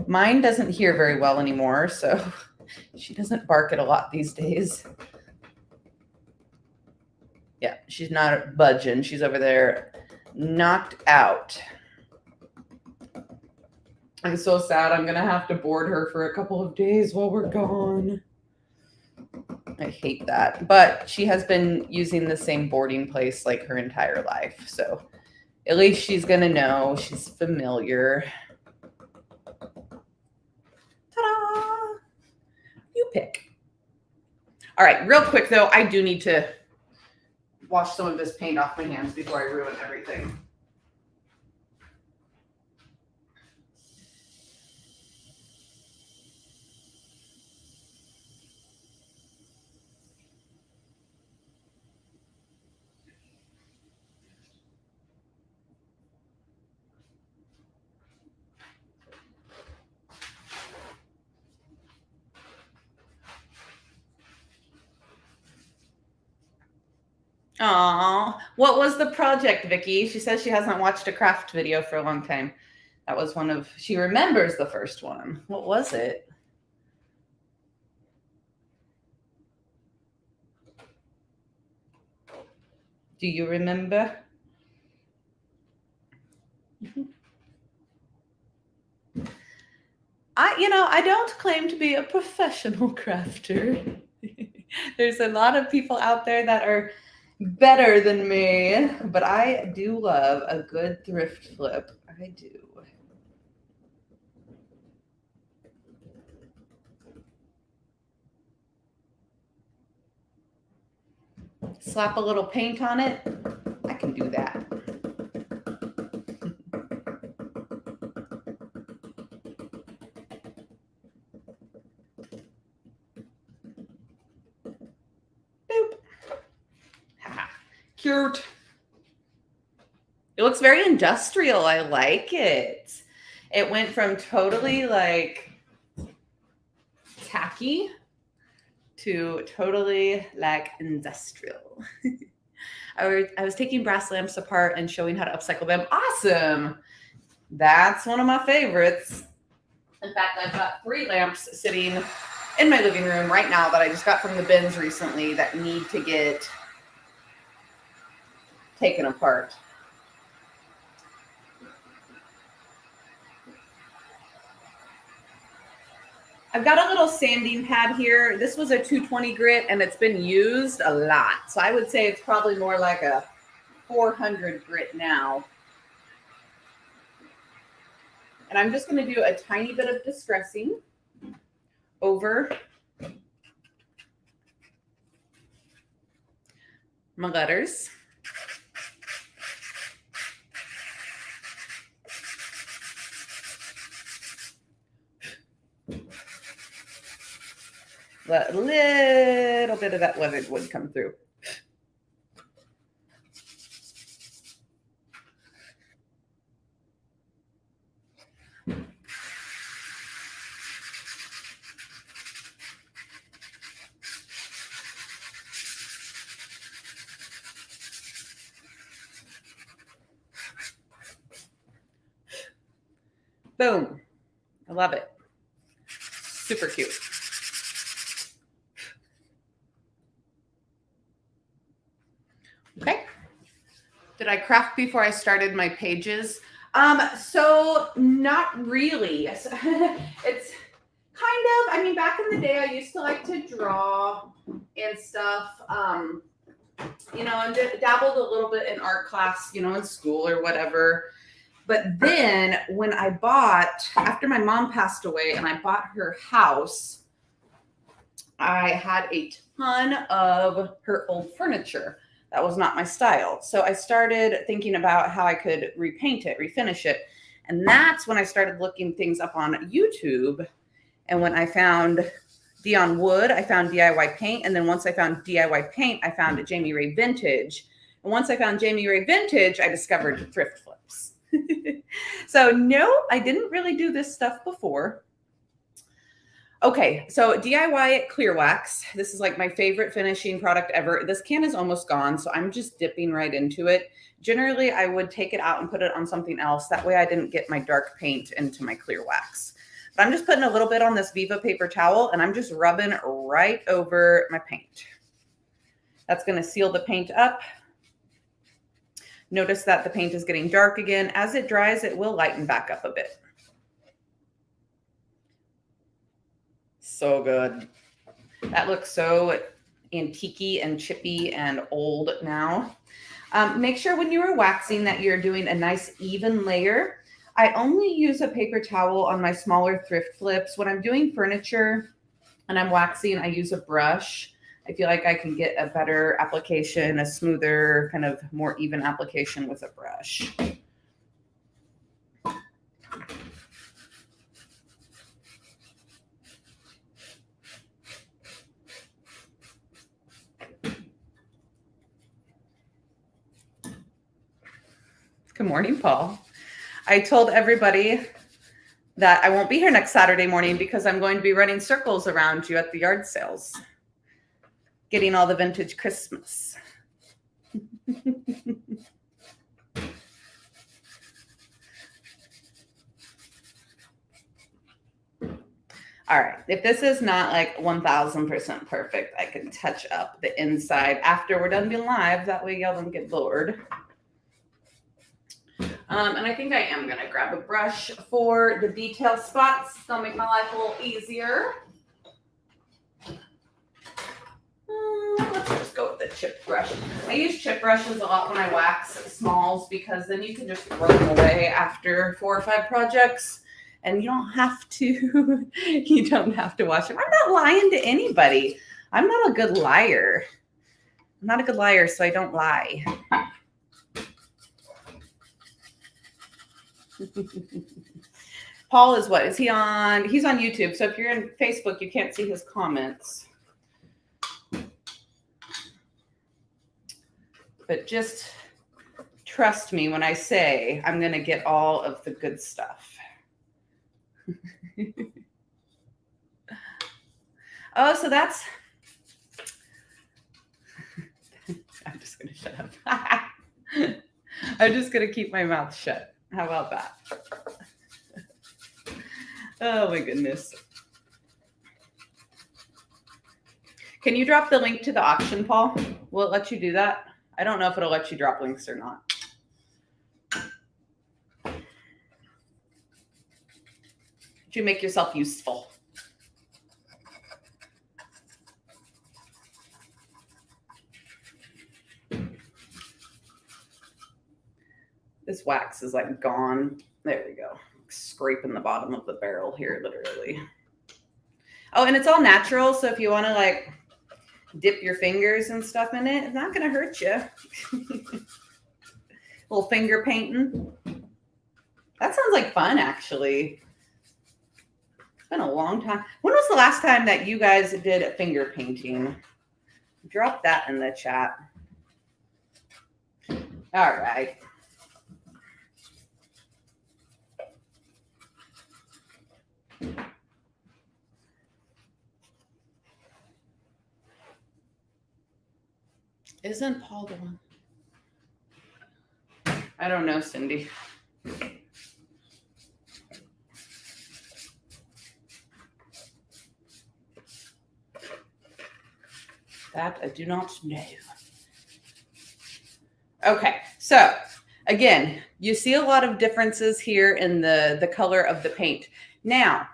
Mine doesn't hear very well anymore, so she doesn't bark it a lot these days. Yeah, she's not budging. She's over there knocked out. I'm so sad. I'm going to have to board her for a couple of days while we're gone. I hate that. But she has been using the same boarding place like her entire life. So at least she's going to know. She's familiar. Ta-da! You pick. All right, real quick though, I do need to wash some of this paint off my hands before I ruin everything. Aw, what was the project, Vicky? She says she hasn't watched a craft video for a long time. That was one of, she remembers the first one. What was it? Do you remember? I don't claim to be a professional crafter. There's a lot of people out there that are better than me, but I do love a good thrift flip. I do. Slap a little paint on it. I can do that. Boop. Cute. It looks very industrial. I like it. It went from totally like tacky to totally like industrial. I was taking brass lamps apart and showing how to upcycle them. Awesome. That's one of my favorites. In fact, I've got 3 lamps sitting in my living room right now that I just got from the bins recently that need to get taken apart. I've got a little sanding pad here. This was a 220 grit and it's been used a lot. So I would say it's probably more like a 400 grit now. And I'm just going to do a tiny bit of distressing over my gutters. Let a little bit of that weathered wood come through. Boom. I love it. Super cute. Okay. Did I craft before I started my pages? So not really. It's kind of, I mean, back in the day, I used to like to draw and stuff, you know, and dabbled a little bit in art class, you know, in school or whatever. But then when I bought, after my mom passed away and I bought her house, I had a ton of her old furniture. That was not my style. So I started thinking about how I could repaint it, refinish it. And that's when I started looking things up on YouTube. And when I found Dion Wood, I found DIY paint. And then once I found DIY paint, I found Jamie Ray Vintage. And once I found Jamie Ray Vintage, I discovered thrift flips. So no, I didn't really do this stuff before. Okay, so DIY clear wax. This is like my favorite finishing product ever. This can is almost gone, so I'm just dipping right into it. Generally, I would take it out and put it on something else. That way I didn't get my dark paint into my clear wax. But I'm just putting a little bit on this Viva paper towel, and I'm just rubbing right over my paint. That's going to seal the paint up. Notice that the paint is getting dark again. As it dries, it will lighten back up a bit. So good. That looks so antique-y and chippy and old now. Make sure when you are waxing that you're doing a nice even layer. I only use a paper towel on my smaller thrift flips. When I'm doing furniture and I'm waxing, I use a brush. I feel like I can get a better application, a smoother, kind of more even application with a brush. Good morning, Paul. I told everybody that I won't be here next Saturday morning because I'm going to be running circles around you at the yard sales, getting all the vintage Christmas. All right, if this is not like 1000% perfect, I can touch up the inside after we're done being live. That way y'all don't get bored. And I think I am going to grab a brush for the detail spots. It's going to make my life a little easier. Let's just go with the chip brush. I use chip brushes a lot when I wax smalls because then you can just throw them away after 4 or 5 projects and you don't have to, you don't have to wash them. I'm not lying to anybody. I'm not a good liar. I'm not a good liar, so I don't lie. Paul is what? Is he on? He's on YouTube. So if you're in Facebook, you can't see his comments. But just trust me when I say I'm going to get all of the good stuff. Oh, so that's... I'm just going to shut up. I'm just going to keep my mouth shut. How about that? Oh, my goodness. Can you drop the link to the auction, Paul? Will it let you do that? I don't know if it'll let you drop links or not. You make yourself useful. This wax is like gone. There we go. Scraping the bottom of the barrel here, literally. Oh, and it's all natural. So if you want to like dip your fingers and stuff in it, it's not going to hurt you. Little finger painting. That sounds like fun, actually. It's been a long time. When was the last time that you guys did finger painting? Drop that in the chat. All right. Isn't Paul the one? I don't know, Cindy. That I do not know. Okay, so again, you see a lot of differences here in the color of the paint. Now,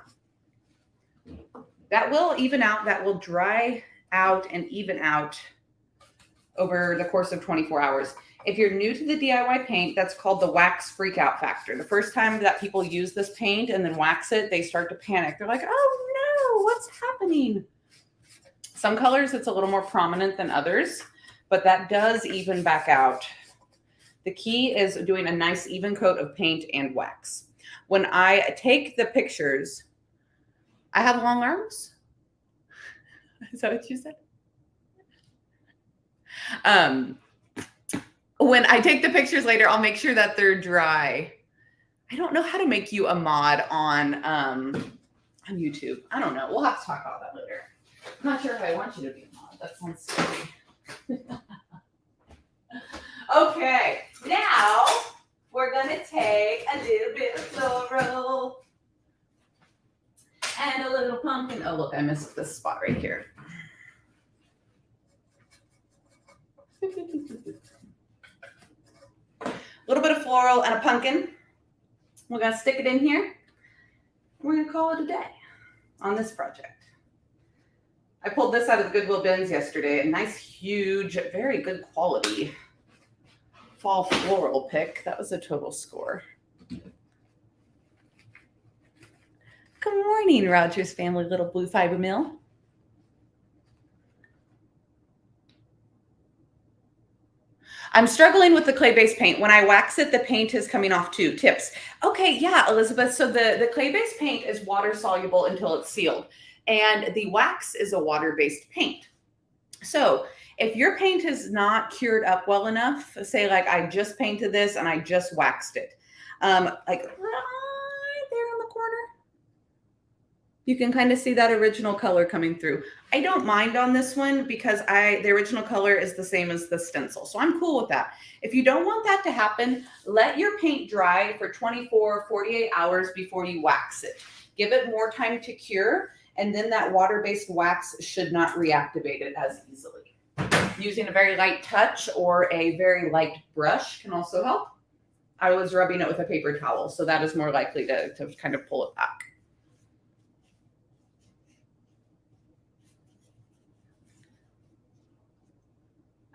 that will even out, that will dry out and even out over the course of 24 hours. If you're new to the DIY paint, that's called the wax freakout factor. The first time that people use this paint and then wax it, they start to panic. They're like, oh no, what's happening? Some colors, it's a little more prominent than others, but that does even back out. The key is doing a nice even coat of paint and wax. When I take the pictures, I have long arms. Is that what you said? When I take the pictures later, I'll make sure that they're dry. I don't know how to make you a mod on YouTube. I don't know. We'll have to talk about that later. I'm not sure if I want you to be a mod. That sounds scary. Okay, now we're going to take a little bit of floral and a little pumpkin. Oh, look, I missed this spot right here. A little bit of floral and a pumpkin. We're going to stick it in here. We're going to call it a day on this project. I pulled this out of the Goodwill bins yesterday. A nice, huge, very good quality fall floral pick. That was a total score. Good morning, Rogers family, little blue fiber mill. I'm struggling with the clay-based paint. When I wax it, the paint is coming off too. Tips. Okay, yeah, Elizabeth. So the clay-based paint is water soluble until it's sealed. And the wax is a water-based paint. So if your paint is not cured up well enough, say like I just painted this and I just waxed it, like right there in the corner, you can kind of see that original color coming through. I don't mind on this one because the original color is the same as the stencil. So I'm cool with that. If you don't want that to happen, let your paint dry for 24, 48 hours before you wax it. Give it more time to cure, and then that water-based wax should not reactivate it as easily. Using a very light touch or a very light brush can also help. I was rubbing it with a paper towel, so that is more likely to kind of pull it back.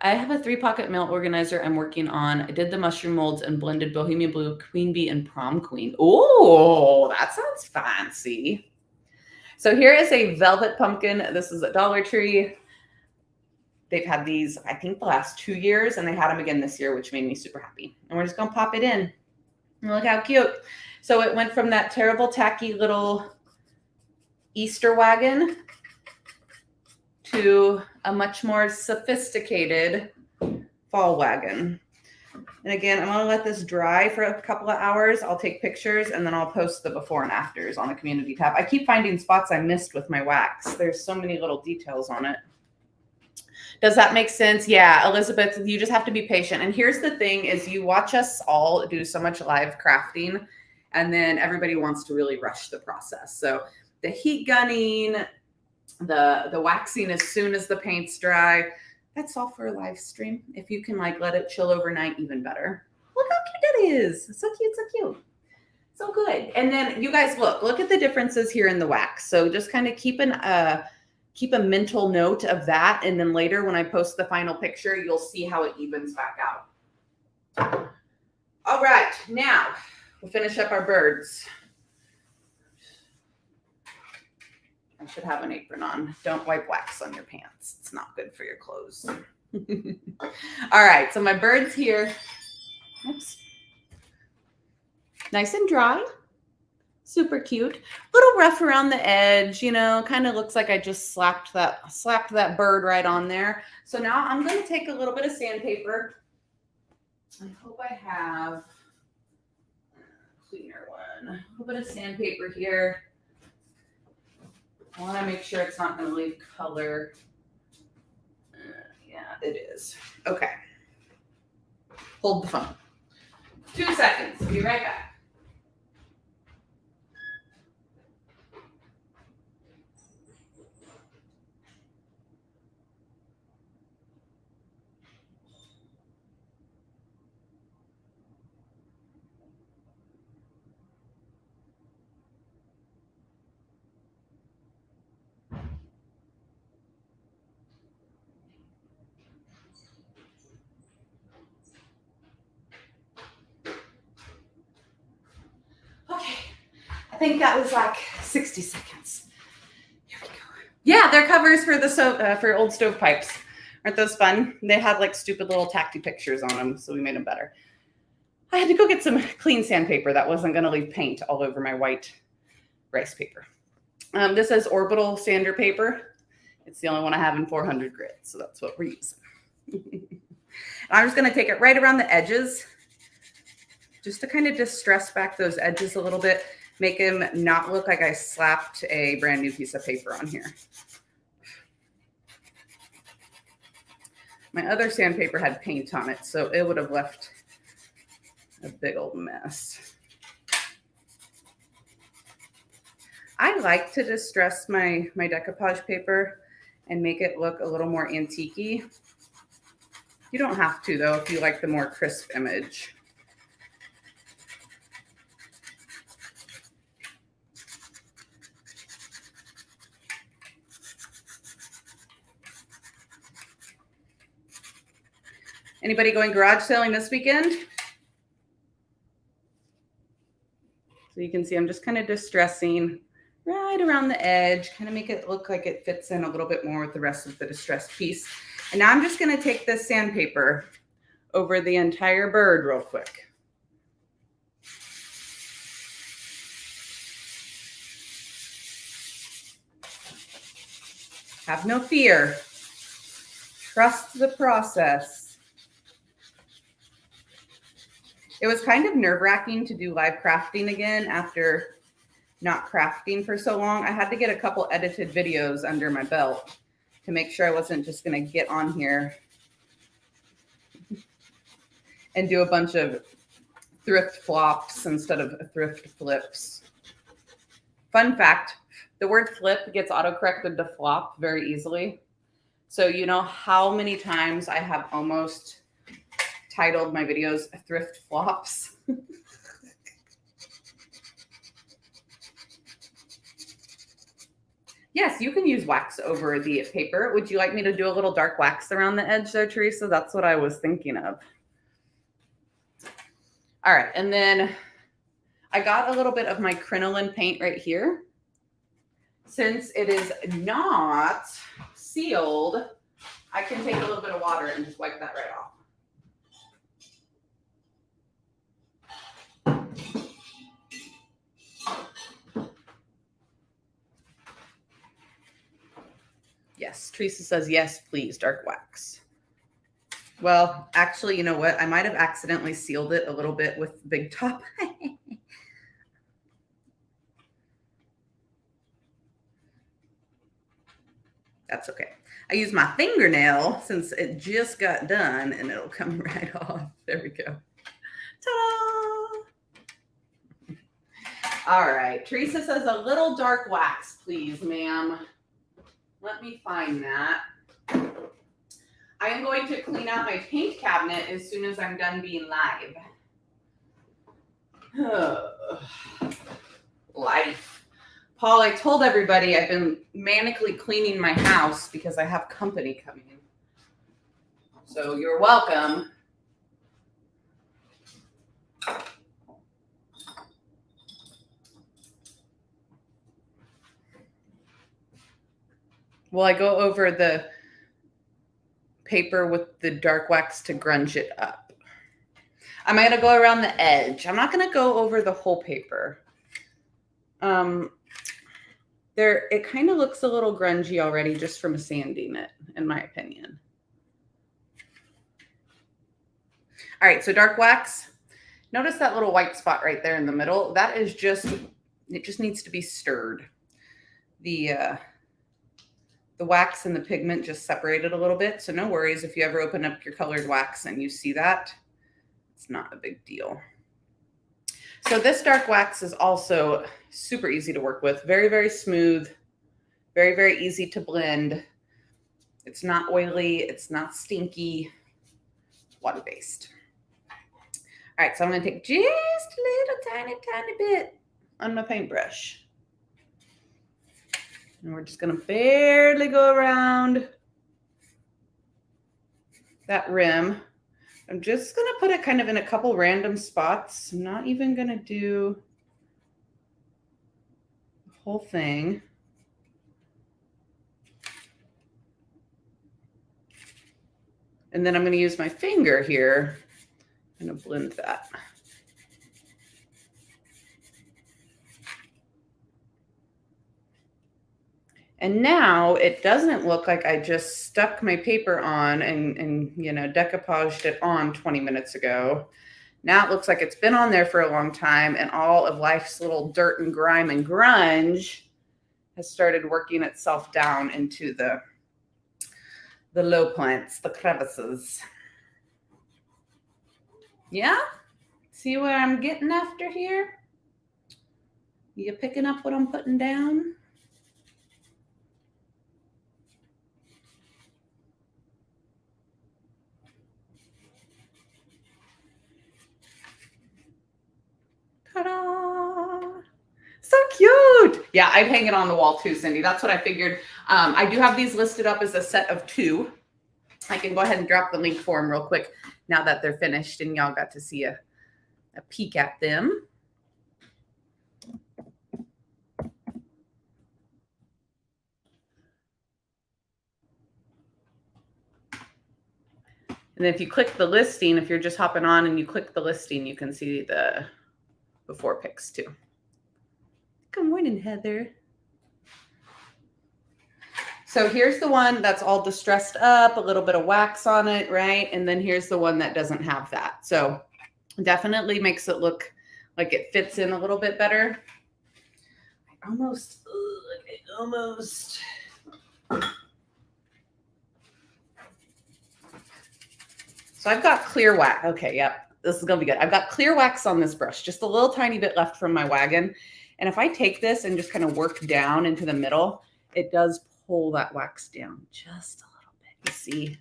I have a 3-pocket mail organizer I'm working on. I did the mushroom molds and blended Bohemian Blue, Queen Bee, and Prom Queen. Oh, that sounds fancy. So here is a velvet pumpkin. This is at Dollar Tree. They've had these, I think, the last 2 years, and they had them again this year, which made me super happy. And we're just going to pop it in. And look how cute. So it went from that terrible, tacky little Easter wagon to a much more sophisticated fall wagon. And again, I'm going to let this dry for a couple of hours. I'll take pictures and then I'll post the before and afters on the community tab. I keep finding spots I missed with my wax. There's so many little details on it. Does that make sense? Yeah, Elizabeth, you just have to be patient. And here's the thing is you watch us all do so much live crafting and then everybody wants to really rush the process. So the heat gunning, the waxing as soon as the paint's dry, that's all for a live stream. If you can like let it chill overnight, even better. Look how cute it is. So cute, so cute. So good. And then you guys look at the differences here in the wax. So just kind of keep a mental note of that. And then later when I post the final picture, you'll see how it evens back out. All right, now we'll finish up our birds. I should have an apron on. Don't wipe wax on your pants. It's not good for your clothes. All right, so my bird's here. Oops. Nice and dry. Super cute. Little rough around the edge, you know, kind of looks like I just slapped that bird right on there. So now I'm going to take a little bit of sandpaper. I hope I have a cleaner one. A little bit of sandpaper here. I want to make sure it's not going to leave color. Yeah, it is. Okay. Hold the phone. 2 seconds. Be right back. I think that was like 60 seconds. Here we go. Yeah, they're covers for the for old stovepipes. Aren't those fun? They had like stupid little tacky pictures on them, so we made them better. I had to go get some clean sandpaper that wasn't going to leave paint all over my white rice paper. This is orbital sander paper. It's the only one I have in 400 grit, so that's what we're using. I'm just going to take it right around the edges, just to kind of distress back those edges a little bit, make them not look like I slapped a brand new piece of paper on here. My other sandpaper had paint on it, so it would have left a big old mess. I like to distress my decoupage paper and make it look a little more antique-y. You don't have to, though, if you like the more crisp image. Anybody going garage selling this weekend? So you can see I'm just kind of distressing right around the edge, kind of make it look like it fits in a little bit more with the rest of the distressed piece. And now I'm just going to take this sandpaper over the entire bird real quick. Have no fear. Trust the process. It was kind of nerve-wracking to do live crafting again after not crafting for so long. I had to get a couple edited videos under my belt to make sure I wasn't just going to get on here and do a bunch of thrift flops instead of thrift flips. Fun fact, the word flip gets autocorrected to flop very easily. So you know how many times I have almost titled my videos thrift flops? Yes, you can use wax over the paper. Would you like me to do a little dark wax around the edge there, Teresa? That's what I was thinking of. All right, and then I got a little bit of my crinoline paint right here. Since it is not sealed, I can take a little bit of water and just wipe that right off. Yes, Teresa says, yes, please, dark wax. Well, actually, you know what? I might have accidentally sealed it a little bit with Big Top. That's okay. I use my fingernail since it just got done and it'll come right off. There we go. Ta-da! All right. Teresa says a little dark wax, please, ma'am. Let me find that. I am going to clean out my paint cabinet as soon as I'm done being live. Life. Paul, I told everybody I've been manically cleaning my house because I have company coming. So you're welcome. Will I go over the paper with the dark wax to grunge it up? I'm going to go around the edge. I'm not going to go over the whole paper. It kind of looks a little grungy already just from sanding it, in my opinion. All right, so dark wax. Notice that little white spot right there in the middle. That is just, it just needs to be stirred. The wax and the pigment just separated a little bit. So no worries if you ever open up your colored wax and you see that. It's not a big deal. So this dark wax is also super easy to work with. Very, very smooth. Very, very easy to blend. It's not oily. It's not stinky. Water-based. All right, so I'm going to take just a little tiny bit on my paintbrush. And we're just going to barely go around that rim. I'm just going to put it kind of in a couple random spots. I'm not even going to do whole thing. And then I'm going to use my finger here. I'm going to blend that. And now it doesn't look like I just stuck my paper on and you know, decoupaged it on 20 minutes ago. Now it looks like it's been on there for a long time, and all of life's little dirt and grime and grunge has started working itself down into the low points, the crevices. Yeah? See what I'm getting after here? You picking up what I'm putting down? Ta-da! So cute. Yeah, I'd hang it on the wall too, Cindy. That's what I figured. I do have these listed up as a set of 2. I can go ahead and drop the link for them real quick now that they're finished and y'all got to see a peek at them. And then if you click the listing, if you're just hopping on and you click the listing, you can see the before pics too. Good morning, Heather. So here's the one that's all distressed up, a little bit of wax on it, right? And then here's the one that doesn't have that. So definitely makes it look like it fits in a little bit better. Almost. So I've got clear wax. Okay, yep, this is gonna be good. I've got clear wax on this brush, just a little tiny bit left from my wagon. And if I take this and just kind of work down into the middle, it does pull that wax down just a little bit. You see?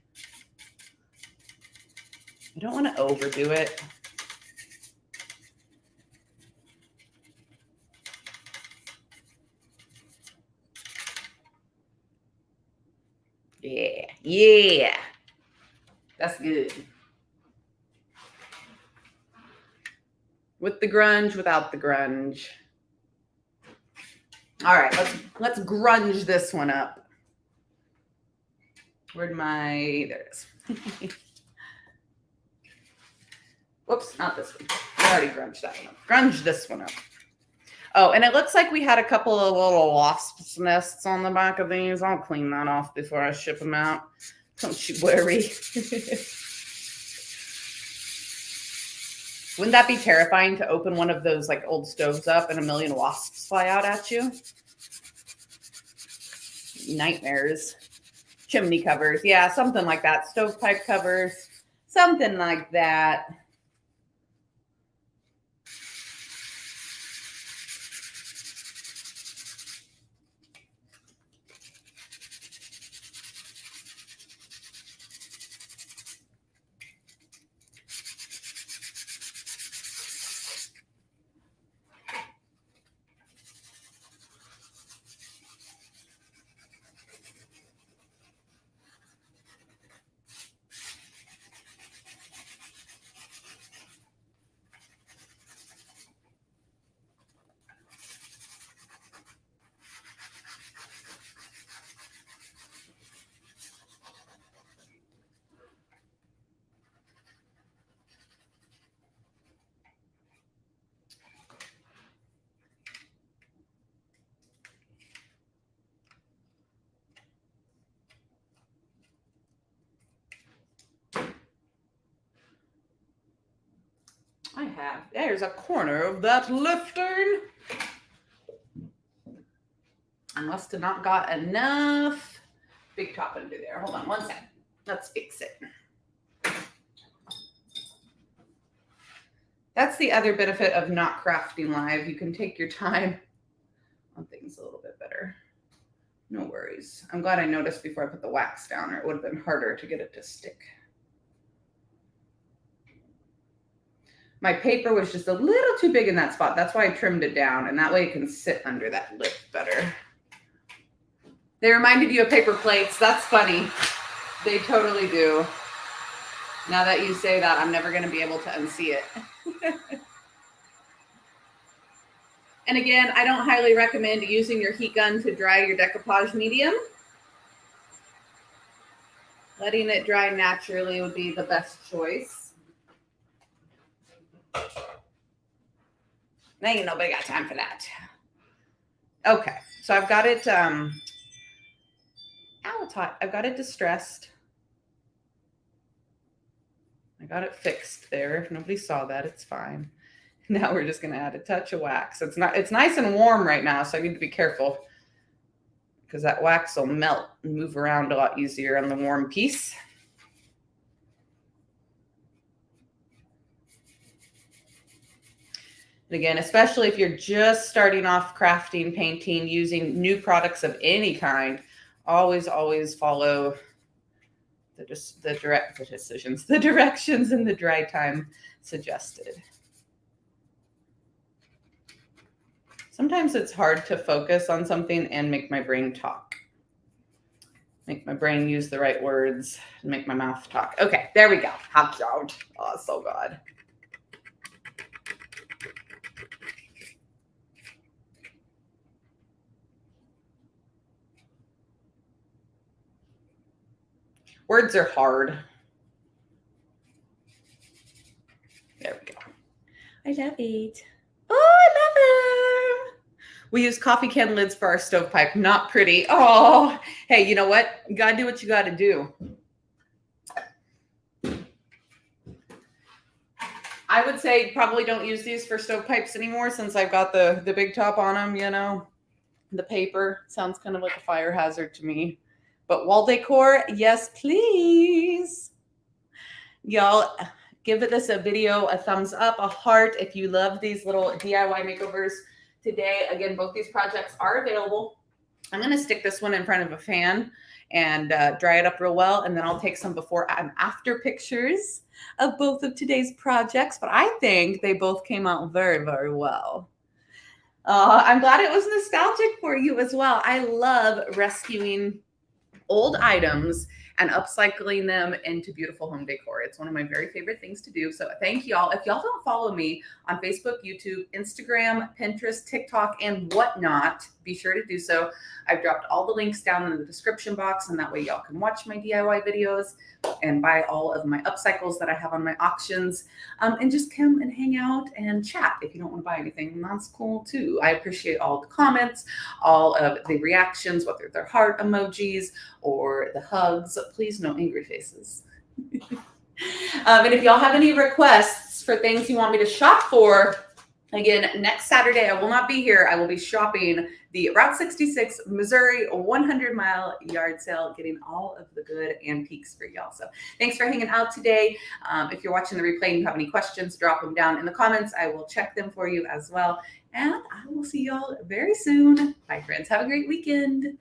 I don't want to overdo it. Yeah, yeah. That's good. With the grunge, without the grunge. All right, let's grunge this one up. Where'd my, there it is. Whoops, not this one. I already grunged that one up. Grunge this one up. Oh, and it looks like we had a couple of little wasp nests on the back of these. I'll clean that off before I ship them out. Don't you worry. Wouldn't that be terrifying to open one of those like old stoves up and a million wasps fly out at you? Nightmares. Chimney covers. Yeah, something like that. Stovepipe covers. Something like that. I have. There's a corner of that lifting. I must have not got enough big top under there. Hold on one second. Let's fix it. That's the other benefit of not crafting live. You can take your time on things a little bit better. No worries. I'm glad I noticed before I put the wax down, or it would have been harder to get it to stick. My paper was just a little too big in that spot. That's why I trimmed it down, and that way it can sit under that lip better. They reminded you of paper plates. That's funny. They totally do. Now that you say that, I'm never going to be able to unsee it. And again, I don't highly recommend using your heat gun to dry your decoupage medium. Letting it dry naturally would be the best choice. Now ain't nobody got time for that. Okay, so I've got it, ow, it's hot. I've got it distressed. I got it fixed there. If nobody saw that, it's fine. Now we're just gonna add a touch of wax. It's nice and warm right now, so I need to be careful because that wax will melt and move around a lot easier on the warm piece. And again, especially if you're just starting off crafting, painting, using new products of any kind, always follow the directions and the dry time suggested. Sometimes it's hard to focus on something and make my brain talk. Make my brain use the right words and make my mouth talk. Okay, there we go. Hot out. Oh, so good. Words are hard. There we go. I love it. Oh, I love it. We use coffee can lids for our stovepipe. Not pretty. Oh, hey, you know what? You gotta do what you gotta do. I would say probably don't use these for stovepipes anymore since I've got the big top on them, you know. The paper sounds kind of like a fire hazard to me. But wall decor, yes, please. Y'all, give this a video, a thumbs up, a heart if you love these little DIY makeovers today. Again, both these projects are available. I'm going to stick this one in front of a fan and dry it up real well. And then I'll take some before and after pictures of both of today's projects. But I think they both came out very, very well. I'm glad it was nostalgic for you as well. I love rescuing old items and upcycling them into beautiful home decor. It's one of my very favorite things to do. So thank y'all. If y'all don't follow me on Facebook, YouTube, Instagram, Pinterest, TikTok, and whatnot, be sure to do so. I've dropped all the links down in the description box, and that way y'all can watch my DIY videos and buy all of my upcycles that I have on my auctions, and just come and hang out and chat. If you don't want to buy anything, and that's cool too. I appreciate all the comments, all of the reactions, whether they're heart emojis or the hugs. Please no angry faces. And if y'all have any requests for things you want me to shop for, again, next Saturday, I will not be here. I will be shopping the Route 66 Missouri 100-mile yard sale, getting all of the good antiques for y'all. So thanks for hanging out today. If you're watching the replay and you have any questions, drop them down in the comments. I will check them for you as well. And I will see y'all very soon. Bye, friends. Have a great weekend.